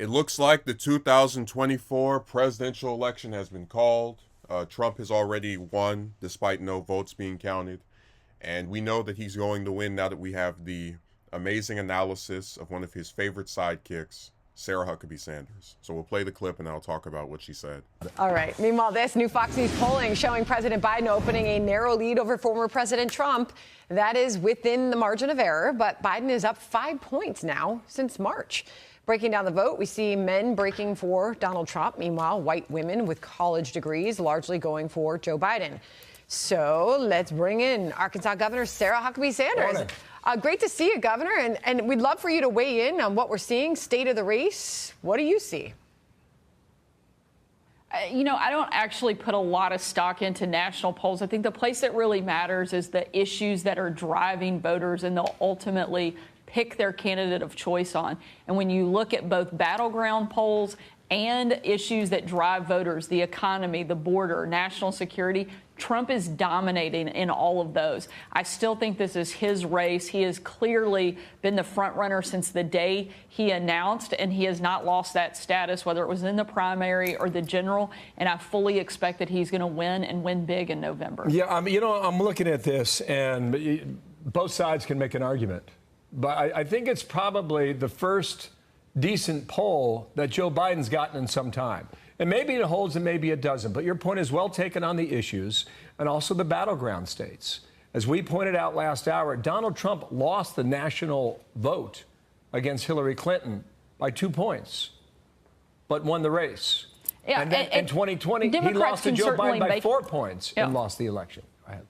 It looks like the 2024 presidential election has been called. Trump has already won despite no votes being counted. And we know that he's going to win now that we have the amazing analysis of one of his favorite sidekicks, Sarah Huckabee Sanders. So we'll play the clip and I'll talk about what she said. All right. Meanwhile, this new Fox News polling showing President Biden opening a narrow lead over former President Trump. That is within the margin of error, but Biden is up 5 points now since March. Breaking down the vote, we see men breaking for Donald Trump. Meanwhile, white women with college degrees largely going for Joe Biden. So let's bring in Arkansas Governor Sarah Huckabee Sanders. Great to see you, Governor, and we'd love for you to weigh in on what we're seeing, state of the race. What do you see? You know, I don't actually put a lot of stock into national polls. I think the place that really matters is the issues that are driving voters, and they'll ultimately pick their candidate of choice on. And when you look at both battleground polls and issues that drive voters, the economy, the border, national security, Trump is dominating in all of those. I still think this is his race. He has clearly been the front runner since the day he announced, and he has not lost that status, whether it was in the primary or the general. And I fully expect that he's going to win and win big in November. Yeah, I'm looking at this, and both sides can make an argument. But I think it's probably the first decent poll that Joe Biden's gotten in some time. And maybe it holds and maybe it doesn't. But your point is well taken on the issues and also the battleground states. As we pointed out last hour, Donald Trump lost the national vote against Hillary Clinton by 2 points, but won the race. Yeah, and then in 2020, he lost to Joe Biden by 4 points and lost the election. Go ahead.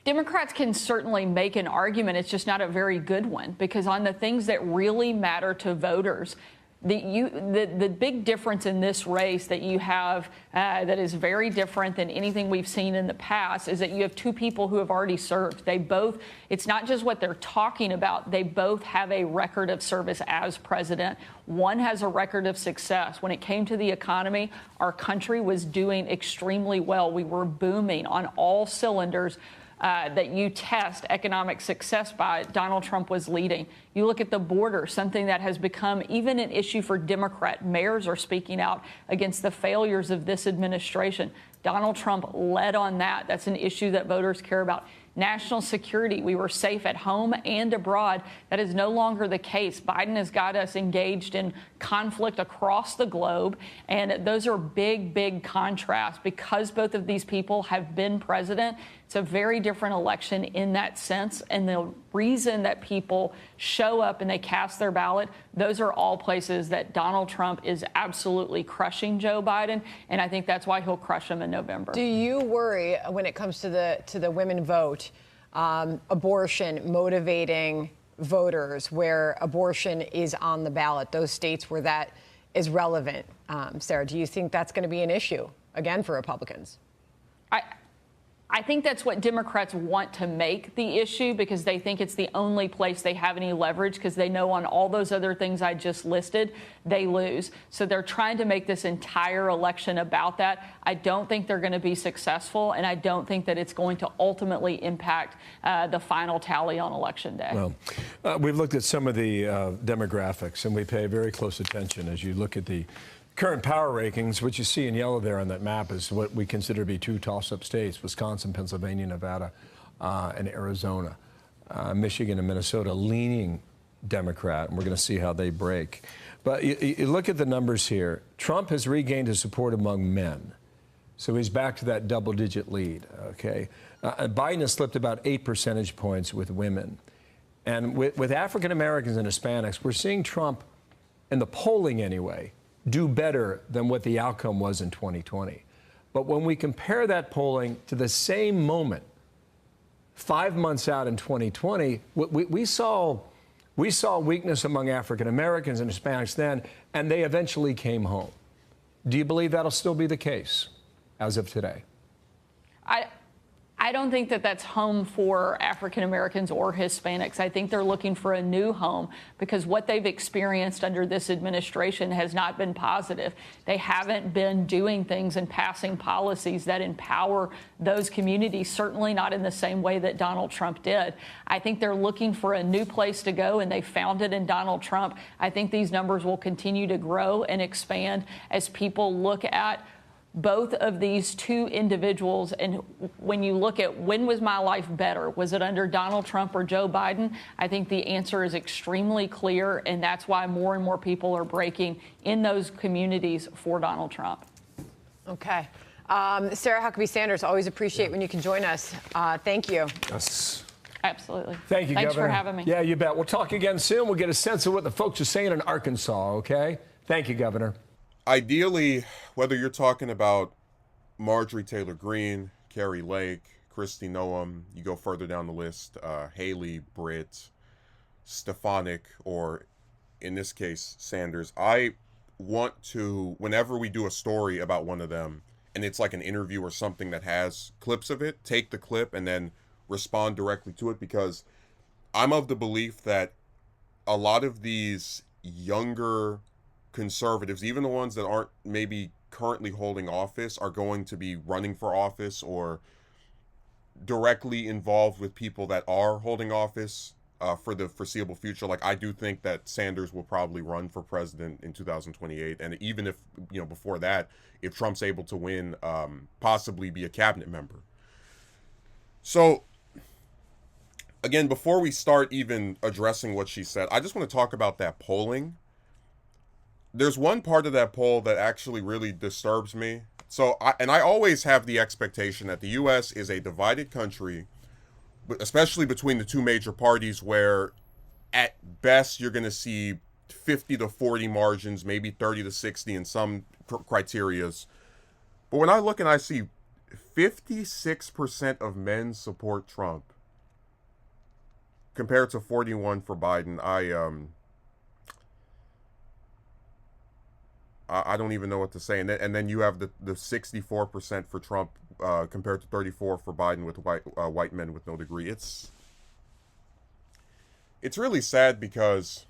Democrats can certainly make an argument. It's just not a very good one, because on the things that really matter to voters, the big difference in this race that you have that is very different than anything we've seen in the past is that you have two people who have already served. They both, it's not just what they're talking about, they both have a record of service as president. One has a record of success. When it came to the economy, our country was doing extremely well. We were booming on all cylinders that you test economic success by. Donald Trump was leading. You look at the border, something that has become even an issue for Democrat mayors are speaking out against the failures of this administration. Donald Trump led on that. That's an issue that voters care about. National security, we were safe at home and abroad. That is no longer the case. Biden has got us engaged in conflict across the globe, and those are big, big contrasts. Because both of these people have been president, it's a very different election in that sense, and the reason that people show up and they cast their ballot, those are all places that Donald Trump is absolutely crushing Joe Biden, and I think that's why he'll crush him in November. Do you worry when it comes to the women vote, abortion motivating voters where abortion is on the ballot, those states where that is relevant? Sarah, do you think that's going to be an issue again for Republicans? I think that's what Democrats want to make the issue, because they think it's the only place they have any leverage, because they know on all those other things I just listed, they lose. So they're trying to make this entire election about that. I don't think they're going to be successful, and I don't think that it's going to ultimately impact the final tally on Election Day. Well, we've looked at some of the demographics, and we pay very close attention as you look at the current power rankings. What you see in yellow there on that map is what we consider to be two toss-up states: Wisconsin, Pennsylvania, Nevada, and Arizona. Michigan and Minnesota leaning Democrat, and we're going to see how they break. But you look at the numbers here. Trump has regained his support among men, so he's back to that double-digit lead. Okay, Biden has slipped about 8 percentage points with women, and with African Americans and Hispanics, we're seeing Trump, in the polling anyway, do better than what the outcome was in 2020. But when we compare that polling to the same moment 5 months out in 2020, we saw weakness among African Americans and Hispanics then, and they eventually came home. Do you believe that'll still be the case as of today? I don't think that that's home for African Americans or Hispanics. I think they're looking for a new home because what they've experienced under this administration has not been positive. They haven't been doing things and passing policies that empower those communities, certainly not in the same way that Donald Trump did. I think they're looking for a new place to go, and they found it in Donald Trump. I think these numbers will continue to grow and expand as people look at both of these two individuals. And when you look at when was my life better, was it under Donald Trump or Joe Biden? I think the answer is extremely clear, and that's why more and more people are breaking in those communities for Donald Trump. Okay. Sarah Huckabee Sanders, always appreciate when you can join us. Thank you. Yes. Absolutely. Thank you, Thanks Governor. for having me. Yeah, you bet. We'll talk again soon. We'll get a sense of what the folks are saying in Arkansas, okay? Thank you, Governor. Ideally, whether you're talking about Marjorie Taylor Greene, Carrie Lake, Kristi Noem, you go further down the list, Haley, Britt, Stefanik, or in this case, Sanders, I want to, whenever we do a story about one of them, and it's like an interview or something that has clips of it, take the clip and then respond directly to it, because I'm of the belief that a lot of these younger conservatives, even the ones that aren't maybe currently holding office, are going to be running for office or directly involved with people that are holding office for the foreseeable future. Like, I do think that Sanders will probably run for president in 2028, and even if, before that, if Trump's able to win, possibly be a cabinet member. So again, before we start even addressing what she said, I just want to talk about that polling. There's one part of that poll that actually really disturbs me. So, I always have the expectation that the U.S. is a divided country, especially between the two major parties, where at best you're going to see 50 to 40 margins, maybe 30 to 60 in some criterias. But when I look and I see 56% of men support Trump compared to 41 for Biden, I don't even know what to say. And then you have the 64% for Trump compared to 34 for Biden with white men with no degree. It's really sad because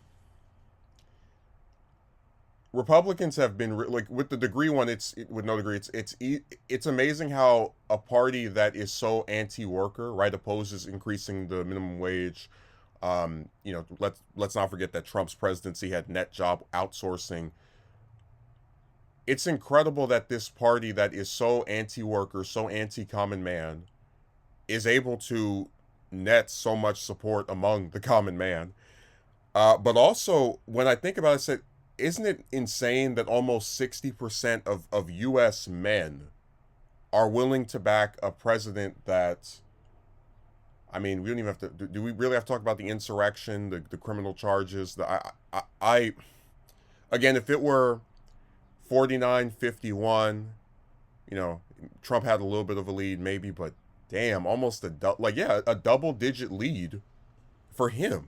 Republicans have been like with the degree one. With no degree. It's amazing how a party that is so anti-worker, right, opposes increasing the minimum wage. Let's not forget that Trump's presidency had net job outsourcing. It's incredible that this party that is so anti-worker, so anti-common man, is able to net so much support among the common man. But also, when I think about it, I said, isn't it insane that almost 60% of U.S. men are willing to back a president that, I mean, we don't even have to, do we really have to talk about the insurrection, the criminal charges? Again, if it were 49-51, Trump had a little bit of a lead maybe, but damn, almost a double-digit lead for him.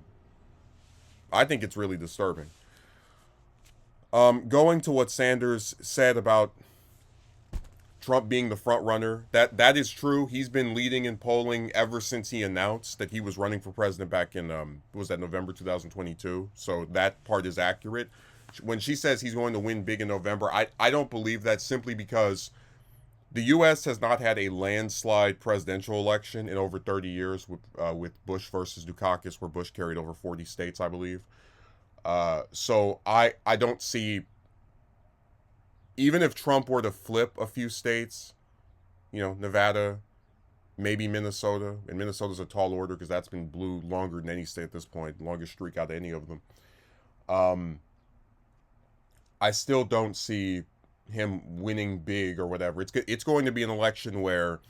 I think it's really disturbing. Going to what Sanders said about Trump being the front runner, that is true. He's been leading in polling ever since he announced that he was running for president back in November 2022. So that part is accurate. When she says he's going to win big in November, I don't believe that, simply because the U.S. has not had a landslide presidential election in over 30 years with Bush versus Dukakis, where Bush carried over 40 states, I believe. So I don't see, even if Trump were to flip a few states, Nevada, maybe Minnesota, and Minnesota's a tall order because that's been blue longer than any state at this point, longest streak out of any of them. I still don't see him winning big or whatever. It's going to be an election where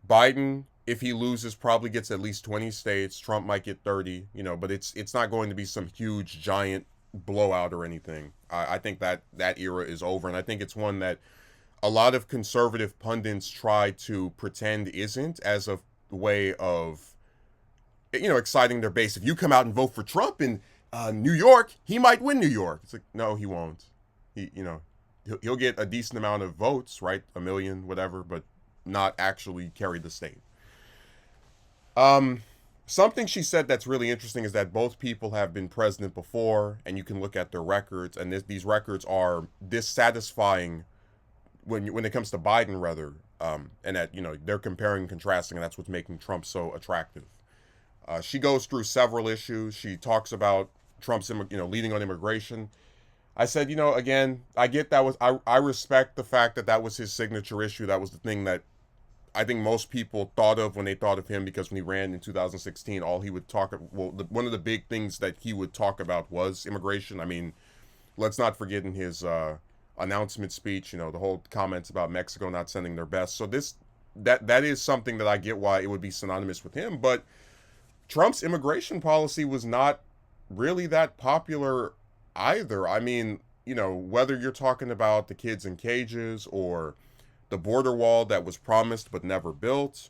Biden, if he loses, probably gets at least 20 states. Trump might get 30, but it's not going to be some huge, giant blowout or anything. I think that era is over, and I think it's one that a lot of conservative pundits try to pretend isn't, as a way of, exciting their base. If you come out and vote for Trump in New York, he might win New York. It's like, no, he won't. He'll get a decent amount of votes, right? 1 million, whatever, but not actually carry the state. Something she said that's really interesting is that both people have been president before, and you can look at their records, and these records are dissatisfying when it comes to Biden, rather, and that they're comparing and contrasting, and that's what's making Trump so attractive. She goes through several issues. She talks about Trump's leading on immigration. I said, again, I get that I respect the fact that that was his signature issue. That was the thing that I think most people thought of when they thought of him, because when he ran in 2016, all he would one of the big things that he would talk about was immigration. I mean, let's not forget in his announcement speech, the whole comments about Mexico not sending their best. So that is something that I get why it would be synonymous with him. But Trump's immigration policy was not really that popular either. I mean, whether you're talking about the kids in cages or the border wall that was promised but never built,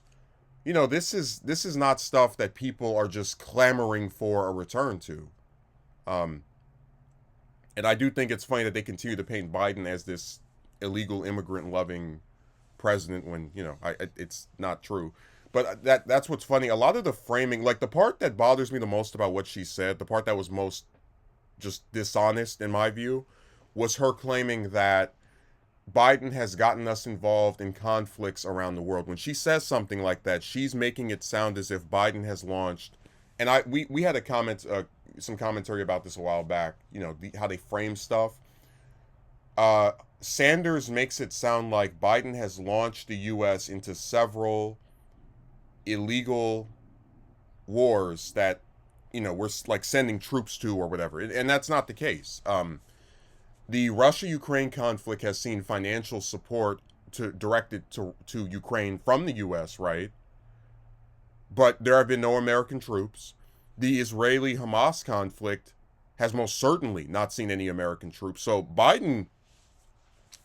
this is not stuff that people are just clamoring for a return to. And I do think it's funny that they continue to paint Biden as this illegal immigrant loving president when, it's not true. But that's what's funny. A lot of the framing, like the part that bothers me the most about what she said, the part that was most just dishonest in my view, was her claiming that Biden has gotten us involved in conflicts around the world. When she says something like that, she's making it sound as if Biden has launched, and we had some commentary about this a while back, how they frame stuff. Sanders makes it sound like Biden has launched the U.S. into several illegal wars that, we're like sending troops to or whatever. And that's not the case. The Russia-Ukraine conflict has seen financial support directed to Ukraine from the U.S., right? But there have been no American troops. The Israeli-Hamas conflict has most certainly not seen any American troops. So Biden,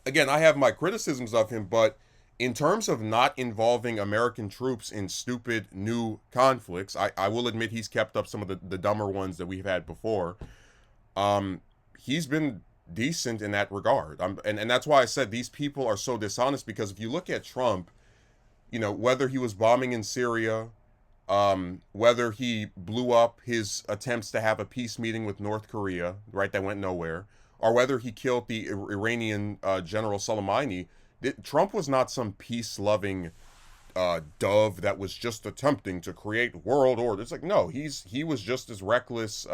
again, I have my criticisms of him, but in terms of not involving American troops in stupid new conflicts, I will admit he's kept up some of the dumber ones that we've had before. He's been decent in that regard. And that's why I said these people are so dishonest, because if you look at Trump, whether he was bombing in Syria, whether he blew up his attempts to have a peace meeting with North Korea, right, that went nowhere, or whether he killed the Iranian General Soleimani, Trump was not some peace-loving dove that was just attempting to create world order. It's like, no, he was just as reckless,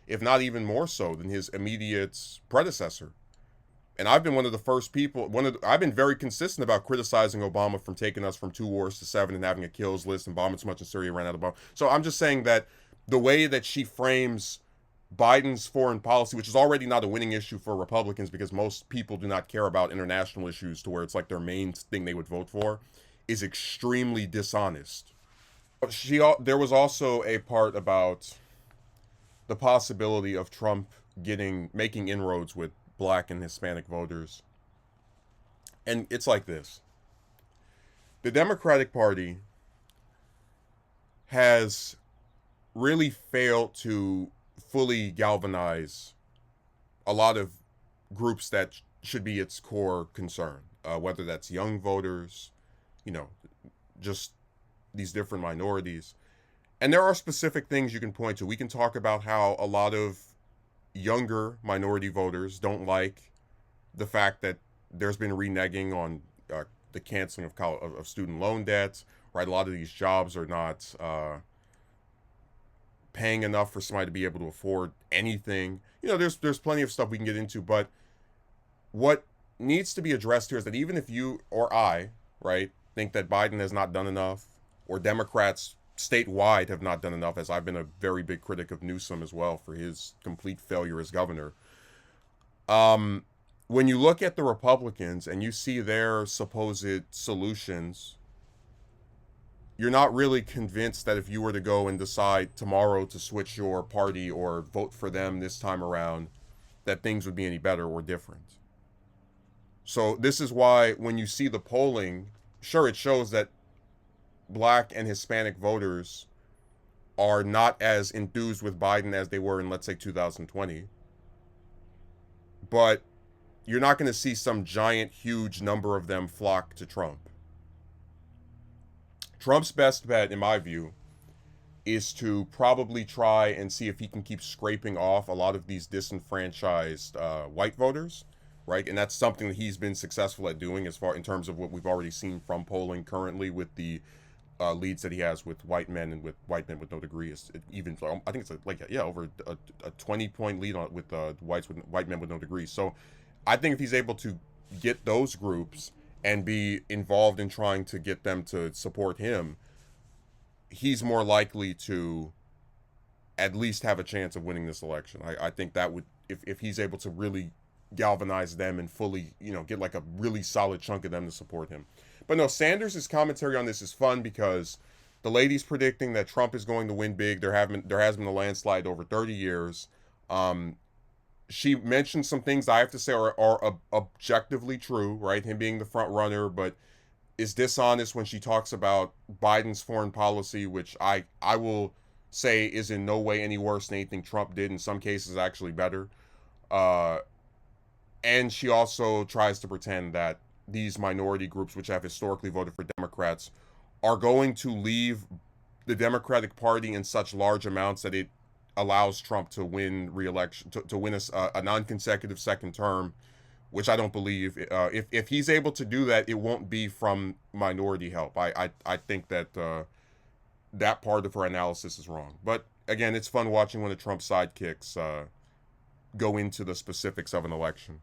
if not even more so, than his immediate predecessor. And I've been one of the first people, I've been very consistent about criticizing Obama from taking us from 2 wars to 7 and having a kills list and bombing so much in Syria, ran out of bombs. So I'm just saying that the way that she frames Biden's foreign policy, which is already not a winning issue for Republicans because most people do not care about international issues to where it's like their main thing they would vote for, is extremely dishonest. There was also a part about the possibility of Trump making inroads with Black and Hispanic voters. And it's like this. The Democratic Party has really failed to fully galvanize a lot of groups that should be its core concern, whether that's young voters, just these different minorities. And there are specific things you can point to. We can talk about how a lot of younger minority voters don't like the fact that there's been reneging on the canceling of student loan debts, right? A lot of these jobs are not paying enough for somebody to be able to afford anything. There's plenty of stuff we can get into, but what needs to be addressed here is that even if you or I, right, think that Biden has not done enough, or Democrats statewide have not done enough, as I've been a very big critic of Newsom as well for his complete failure as governor. When you look at the Republicans and you see their supposed solutions, you're not really convinced that if you were to go and decide tomorrow to switch your party or vote for them this time around, that things would be any better or different. So this is why when you see the polling, sure, it shows that Black and Hispanic voters are not as enthused with Biden as they were in, let's say, 2020. But you're not going to see some giant, huge number of them flock to Trump. Trump's best bet, in my view, is to probably try and see if he can keep scraping off a lot of these disenfranchised white voters, right? And that's something that he's been successful at doing, as far in terms of what we've already seen from polling currently with the leads that he has with white men and with white men with no degree. Is even, I think it's like over a 20-point lead on with white men with no degree. So I think if he's able to get those groups and be involved in trying to get them to support him, he's more likely to at least have a chance of winning this election. I think that would, if he's able to really galvanize them and fully, get like a really solid chunk of them to support him. But no, Sanders' commentary on this is fun because the lady's predicting that Trump is going to win big. There has been a landslide over 30 years. She mentioned some things I have to say are objectively true, right? Him being the front runner, but is dishonest when she talks about Biden's foreign policy, which I will say is in no way any worse than anything Trump did. In some cases, actually better. And she also tries to pretend that these minority groups, which have historically voted for Democrats, are going to leave the Democratic Party in such large amounts that it allows Trump to win re-election, to win a non-consecutive second term, which I don't believe. If he's able to do that, it won't be from minority help. I think that that part of her analysis is wrong. But again, it's fun watching when the Trump sidekicks go into the specifics of an election.